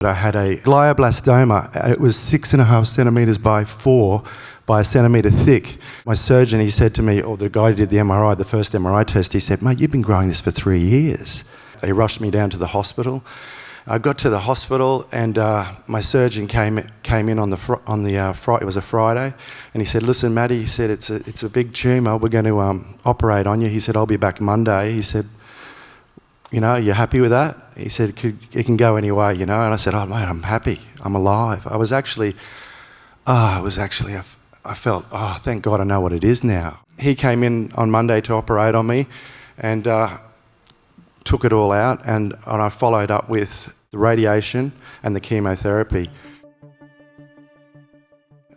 I had a glioblastoma. It was 6.5 centimetres by 4 by a centimetre thick. My surgeon, he said to me, or the guy who did the MRI, the first MRI test, he said, "Mate, you've been growing this for 3 years." They rushed me down to the hospital. I got to the hospital and my surgeon came in on the Friday. It was a Friday, and he said, "Listen, Matty," he said, it's a big tumour. We're going to operate on you." He said, "I'll be back Monday." He said, "You know, you happy with that?" He said, "It can go any way, you know." And I said, "Oh, mate, I'm happy. I'm alive." I felt, oh, thank God I know what it is now. He came in on Monday to operate on me and took it all out, and I followed up with the radiation and the chemotherapy.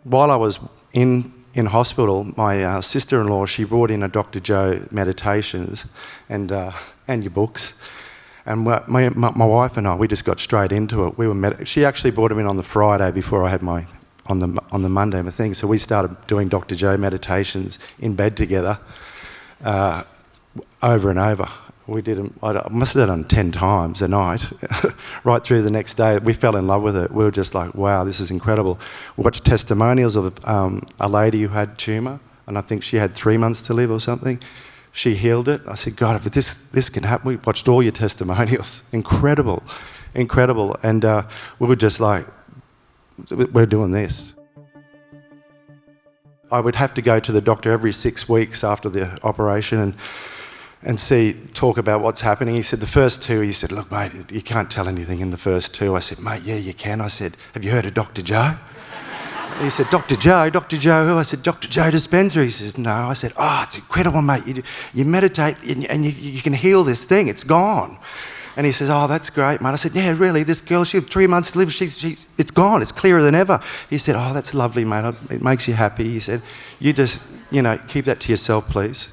While I was in hospital, my sister-in-law, she brought in a Dr Joe meditations and your books. And my wife and I, we just got straight into it. She actually brought him in on the Friday before I had on the Monday my thing. So we started doing Dr Joe meditations in bed together, over and over. We did them. I must have done them 10 times a night, right through the next day. We fell in love with it. We were just like, wow, this is incredible. We watched testimonials of a lady who had tumour, and I think she had 3 months to live or something. She healed it. I said, God, if this can happen, we watched all your testimonials. Incredible, incredible. And we were just like, we're doing this. I would have to go to the doctor every 6 weeks after the operation and talk about what's happening. He said, the first 2, he said, "Look, mate, you can't tell anything in the first 2. I said, "Mate, yeah, you can." I said, "Have you heard of Dr Joe?" He said, "Dr Joe? Dr Joe who?" I said, "Dr Joe Dispenza." He says, "No." I said, "Oh, it's incredible, mate. You meditate and you can heal this thing. It's gone." And he says, "Oh, that's great, mate." I said, "Yeah, really, this girl, she had 3 months to live. It's gone. It's clearer than ever." He said, "Oh, that's lovely, mate. It makes you happy." He said, "You just, keep that to yourself, please.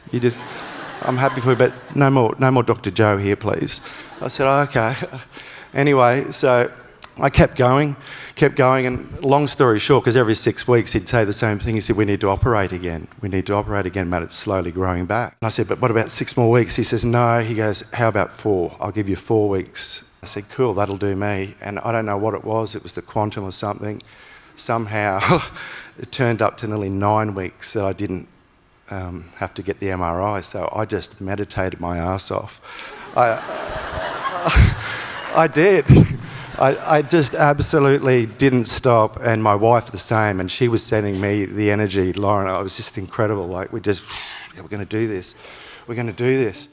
I'm happy for you, but no more Dr Joe here, please." I said, "Oh, okay." Anyway, so I kept going, and long story short, because every 6 weeks he'd say the same thing. He said, "We need to operate again. We need to operate again, mate. It's slowly growing back." And I said, "But what about 6 more weeks?" He says, "No." He goes, "How about 4? I'll give you 4 weeks." I said, "Cool, that'll do me." And I don't know what it was. It was the quantum or something. Somehow it turned up to nearly 9 weeks that I didn't have to get the MRI. So I just meditated my ass off. I did. I just absolutely didn't stop, and my wife the same, and she was sending me the energy. Lauren, it was just incredible. Like, we're going to do this. We're going to do this.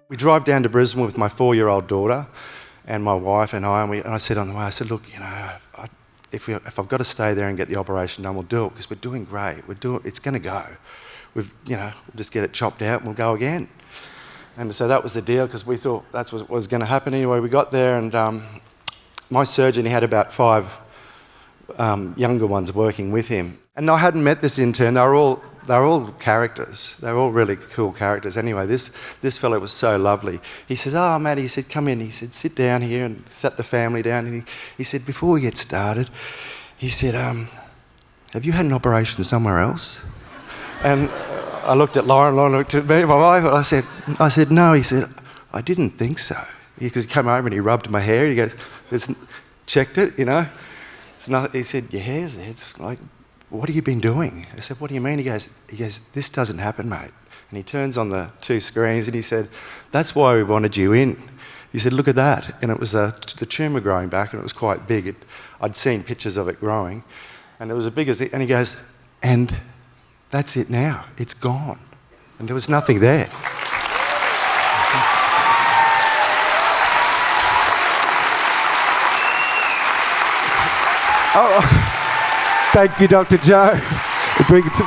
We drive down to Brisbane with my 4-year-old daughter and my wife and I, and I said on the way, I said, "Look, if I've got to stay there and get the operation done, we'll do it, because we're doing great. It's going to go. We'll just get it chopped out and we'll go again." And so that was the deal, because we thought that's what was going to happen. Anyway, we got there, and my surgeon, he had about 5 younger ones working with him. And I hadn't met this intern. They were all characters. They were all really cool characters. Anyway, this fellow was so lovely. He said, "Oh, Matty," he said, "come in." He said, "Sit down here," and sat the family down. And he said, "Before we get started," he said, "have you had an operation somewhere else?" And I looked at Lauren looked at me, my wife, and I said, "No." He said, "I didn't think so." Because he came over and he rubbed my hair. He goes, checked it, It's nothing. He said, "Your hair's there." It's like, "What have you been doing?" I said, "What do you mean?" He goes, "This doesn't happen, mate." And he turns on the 2 screens and he said, "That's why we wanted you in." He said, "Look at that." And it was the tumour growing back, and it was quite big. I'd seen pictures of it growing, and it was as big as it. And he goes, "And that's it now. It's gone." And there was nothing there. Oh, thank you, Dr Joe. Bring it to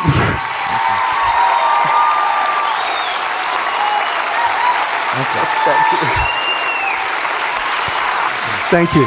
Okay, thank you. Thank you.